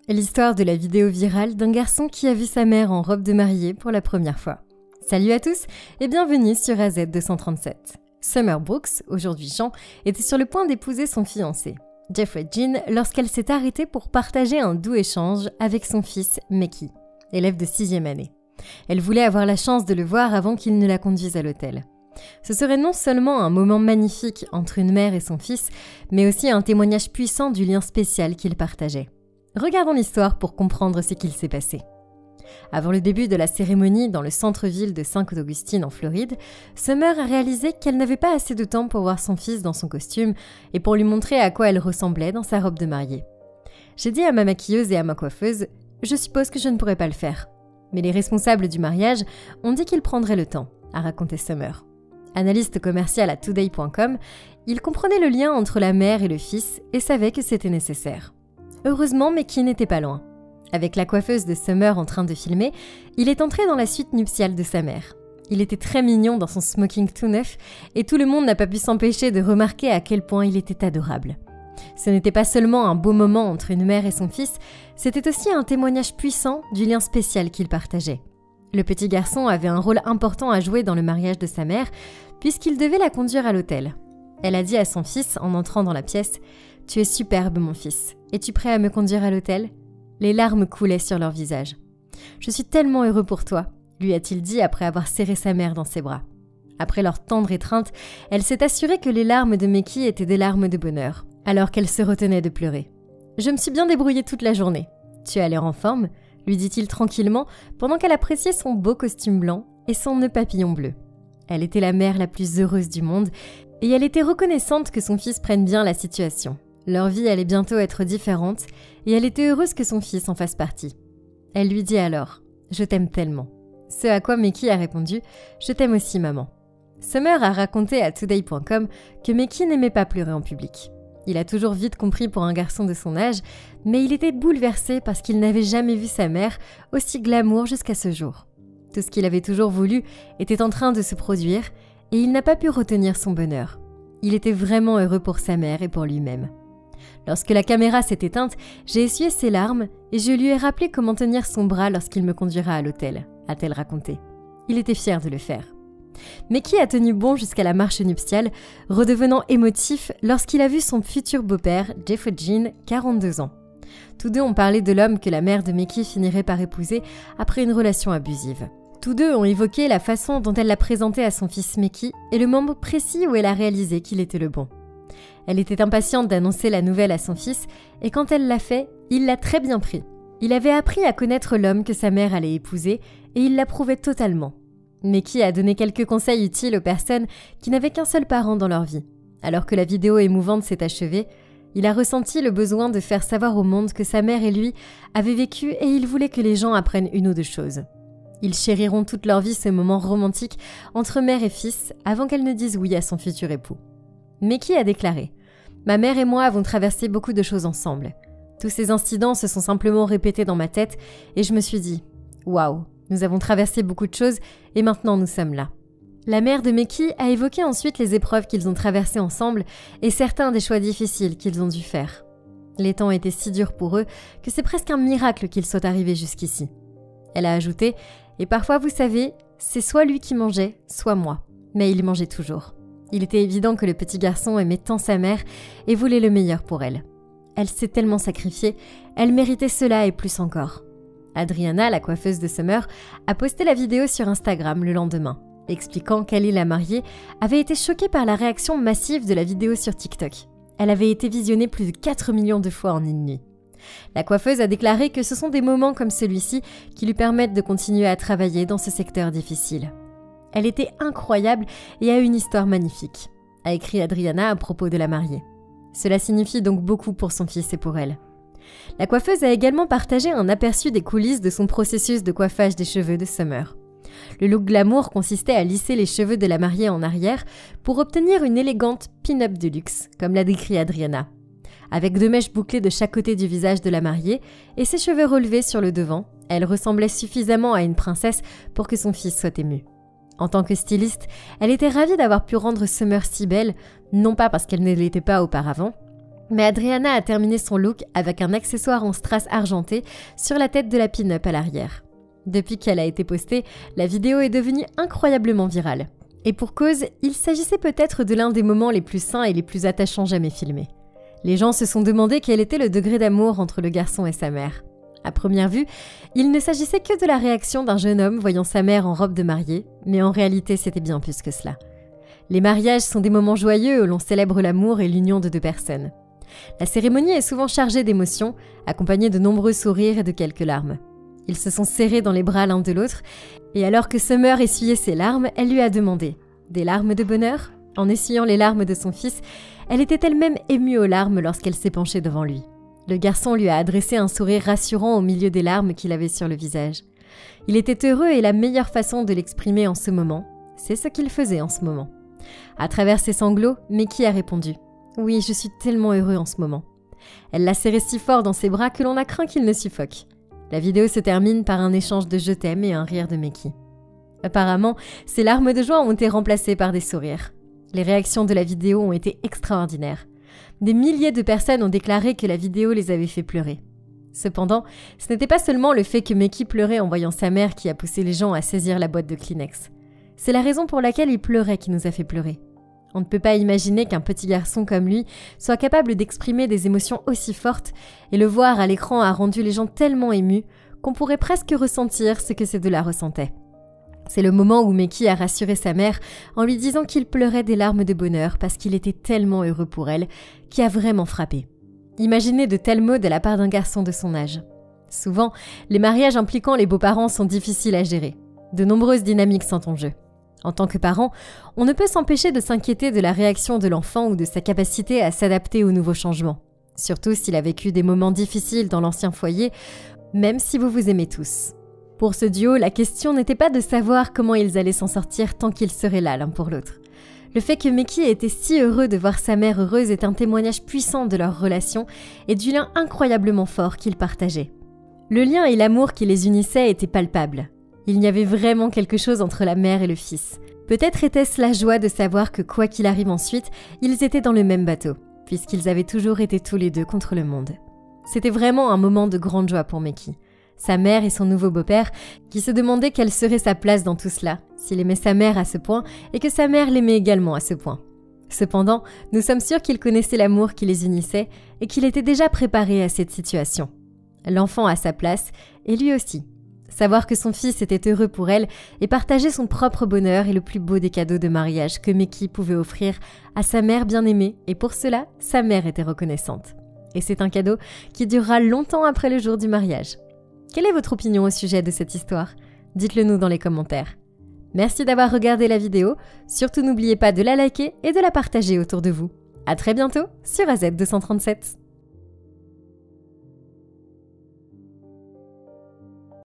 l'histoire de la vidéo virale d'un garçon qui a vu sa mère en robe de mariée pour la première fois. Salut à tous et bienvenue sur AZ237. Summer Brooks, aujourd'hui Jean, était sur le point d'épouser son fiancé, Jeffrey Jean, lorsqu'elle s'est arrêtée pour partager un doux échange avec son fils Mickey, élève de 6e année. Elle voulait avoir la chance de le voir avant qu'il ne la conduise à l'hôtel. Ce serait non seulement un moment magnifique entre une mère et son fils, mais aussi un témoignage puissant du lien spécial qu'ils partageaient. Regardons l'histoire pour comprendre ce qu'il s'est passé. Avant le début de la cérémonie dans le centre-ville de Saint-Augustine en Floride, Summer a réalisé qu'elle n'avait pas assez de temps pour voir son fils dans son costume et pour lui montrer à quoi elle ressemblait dans sa robe de mariée. « J'ai dit à ma maquilleuse et à ma coiffeuse, je suppose que je ne pourrais pas le faire. Mais les responsables du mariage ont dit qu'ils prendraient le temps », a raconté Summer. Analyste commercial à Today.com, il comprenait le lien entre la mère et le fils et savait que c'était nécessaire. Heureusement, Mickey n'était pas loin. Avec la coiffeuse de Summer en train de filmer, il est entré dans la suite nuptiale de sa mère. Il était très mignon dans son smoking tout neuf et tout le monde n'a pas pu s'empêcher de remarquer à quel point il était adorable. Ce n'était pas seulement un beau moment entre une mère et son fils, c'était aussi un témoignage puissant du lien spécial qu'ils partageaient. Le petit garçon avait un rôle important à jouer dans le mariage de sa mère, puisqu'il devait la conduire à l'hôtel. Elle a dit à son fils en entrant dans la pièce « Tu es superbe, mon fils. Es-tu prêt à me conduire à l'hôtel ?» Les larmes coulaient sur leur visage. « Je suis tellement heureux pour toi », lui a-t-il dit après avoir serré sa mère dans ses bras. Après leur tendre étreinte, elle s'est assurée que les larmes de Mickey étaient des larmes de bonheur, alors qu'elle se retenait de pleurer. « Je me suis bien débrouillée toute la journée. Tu as l'air en forme ?» lui dit-il tranquillement pendant qu'elle appréciait son beau costume blanc et son nœud papillon bleu. Elle était la mère la plus heureuse du monde et elle était reconnaissante que son fils prenne bien la situation. Leur vie allait bientôt être différente et elle était heureuse que son fils en fasse partie. Elle lui dit alors « Je t'aime tellement ». Ce à quoi Mickey a répondu « Je t'aime aussi maman ». Summer a raconté à Today.com que Mickey n'aimait pas pleurer en public. Il a toujours vite compris pour un garçon de son âge, mais il était bouleversé parce qu'il n'avait jamais vu sa mère aussi glamour jusqu'à ce jour. Tout ce qu'il avait toujours voulu était en train de se produire et il n'a pas pu retenir son bonheur. Il était vraiment heureux pour sa mère et pour lui-même. Lorsque la caméra s'est éteinte, j'ai essuyé ses larmes et je lui ai rappelé comment tenir son bras lorsqu'il me conduira à l'hôtel, a-t-elle raconté. Il était fier de le faire. Mickey a tenu bon jusqu'à la marche nuptiale, redevenant émotif lorsqu'il a vu son futur beau-père, Jeffrey Jean, 42 ans. Tous deux ont parlé de l'homme que la mère de Mickey finirait par épouser après une relation abusive. Tous deux ont évoqué la façon dont elle l'a présenté à son fils Mickey et le moment précis où elle a réalisé qu'il était le bon. Elle était impatiente d'annoncer la nouvelle à son fils et quand elle l'a fait, il l'a très bien pris. Il avait appris à connaître l'homme que sa mère allait épouser et il l'approuvait totalement. Mickey a donné quelques conseils utiles aux personnes qui n'avaient qu'un seul parent dans leur vie. Alors que la vidéo émouvante s'est achevée, il a ressenti le besoin de faire savoir au monde que sa mère et lui avaient vécu et il voulait que les gens apprennent une ou deux choses. Ils chériront toute leur vie ce moment romantique entre mère et fils avant qu'elle ne dise oui à son futur époux. Mickey a déclaré « Ma mère et moi avons traversé beaucoup de choses ensemble. Tous ces incidents se sont simplement répétés dans ma tête et je me suis dit « Waouh !» Nous avons traversé beaucoup de choses et maintenant nous sommes là. » La mère de Mickey a évoqué ensuite les épreuves qu'ils ont traversées ensemble et certains des choix difficiles qu'ils ont dû faire. Les temps étaient si durs pour eux que c'est presque un miracle qu'ils soient arrivés jusqu'ici. Elle a ajouté « Et parfois, vous savez, c'est soit lui qui mangeait, soit moi. Mais il mangeait toujours. Il était évident que le petit garçon aimait tant sa mère et voulait le meilleur pour elle. Elle s'est tellement sacrifiée, elle méritait cela et plus encore. » Adriana, la coiffeuse de Summer, a posté la vidéo sur Instagram le lendemain, expliquant qu'Ali, la mariée, avait été choquée par la réaction massive de la vidéo sur TikTok. Elle avait été visionnée plus de 4 millions de fois en une nuit. La coiffeuse a déclaré que ce sont des moments comme celui-ci qui lui permettent de continuer à travailler dans ce secteur difficile. Elle était incroyable et a une histoire magnifique, a écrit Adriana à propos de la mariée. Cela signifie donc beaucoup pour son fils et pour elle. La coiffeuse a également partagé un aperçu des coulisses de son processus de coiffage des cheveux de Summer. Le look glamour consistait à lisser les cheveux de la mariée en arrière pour obtenir une élégante pin-up de luxe, comme l'a décrit Adriana. Avec 2 mèches bouclées de chaque côté du visage de la mariée et ses cheveux relevés sur le devant, elle ressemblait suffisamment à une princesse pour que son fils soit ému. En tant que styliste, elle était ravie d'avoir pu rendre Summer si belle, non pas parce qu'elle ne l'était pas auparavant, Mais Adriana a terminé son look avec un accessoire en strass argenté sur la tête de la pin-up à l'arrière. Depuis qu'elle a été postée, la vidéo est devenue incroyablement virale. Et pour cause, il s'agissait peut-être de l'un des moments les plus sains et les plus attachants jamais filmés. Les gens se sont demandé quel était le degré d'amour entre le garçon et sa mère. À première vue, il ne s'agissait que de la réaction d'un jeune homme voyant sa mère en robe de mariée, mais en réalité c'était bien plus que cela. Les mariages sont des moments joyeux où l'on célèbre l'amour et l'union de deux personnes. La cérémonie est souvent chargée d'émotions, accompagnée de nombreux sourires et de quelques larmes. Ils se sont serrés dans les bras l'un de l'autre, et alors que Summer essuyait ses larmes, elle lui a demandé « Des larmes de bonheur ?» En essuyant les larmes de son fils, elle était elle-même émue aux larmes lorsqu'elle s'est penchée devant lui. Le garçon lui a adressé un sourire rassurant au milieu des larmes qu'il avait sur le visage. Il était heureux et la meilleure façon de l'exprimer en ce moment, c'est ce qu'il faisait en ce moment. À travers ses sanglots, Meki a répondu « Oui, je suis tellement heureux en ce moment ». Elle l'a serré si fort dans ses bras que l'on a craint qu'il ne suffoque. La vidéo se termine par un échange de « je t'aime » et un rire de Meki. Apparemment, ces larmes de joie ont été remplacées par des sourires. Les réactions de la vidéo ont été extraordinaires. Des milliers de personnes ont déclaré que la vidéo les avait fait pleurer. Cependant, ce n'était pas seulement le fait que Meki pleurait en voyant sa mère qui a poussé les gens à saisir la boîte de Kleenex. C'est la raison pour laquelle il pleurait qui nous a fait pleurer. On ne peut pas imaginer qu'un petit garçon comme lui soit capable d'exprimer des émotions aussi fortes, et le voir à l'écran a rendu les gens tellement émus qu'on pourrait presque ressentir ce que ces deux-là ressentaient. C'est le moment où Meki a rassuré sa mère en lui disant qu'il pleurait des larmes de bonheur parce qu'il était tellement heureux pour elle, qui a vraiment frappé. Imaginez de tels mots de la part d'un garçon de son âge. Souvent, les mariages impliquant les beaux-parents sont difficiles à gérer. De nombreuses dynamiques sont en jeu. En tant que parent, on ne peut s'empêcher de s'inquiéter de la réaction de l'enfant ou de sa capacité à s'adapter aux nouveaux changements. Surtout s'il a vécu des moments difficiles dans l'ancien foyer, même si vous vous aimez tous. Pour ce duo, la question n'était pas de savoir comment ils allaient s'en sortir tant qu'ils seraient là l'un pour l'autre. Le fait que Meki ait été si heureux de voir sa mère heureuse est un témoignage puissant de leur relation et du lien incroyablement fort qu'ils partageaient. Le lien et l'amour qui les unissait étaient palpables. Il y avait vraiment quelque chose entre la mère et le fils. Peut-être était-ce la joie de savoir que quoi qu'il arrive ensuite, ils étaient dans le même bateau, puisqu'ils avaient toujours été tous les deux contre le monde. C'était vraiment un moment de grande joie pour Meki. Sa mère et son nouveau beau-père, qui se demandaient quelle serait sa place dans tout cela, s'il aimait sa mère à ce point et que sa mère l'aimait également à ce point. Cependant, nous sommes sûrs qu'il connaissait l'amour qui les unissait et qu'il était déjà préparé à cette situation. L'enfant a sa place, et lui aussi. Savoir que son fils était heureux pour elle et partager son propre bonheur est le plus beau des cadeaux de mariage que Meki pouvait offrir à sa mère bien-aimée, et pour cela, sa mère était reconnaissante. Et c'est un cadeau qui durera longtemps après le jour du mariage. Quelle est votre opinion au sujet de cette histoire? Dites-le nous dans les commentaires. Merci d'avoir regardé la vidéo, surtout n'oubliez pas de la liker et de la partager autour de vous. À très bientôt sur AZ237.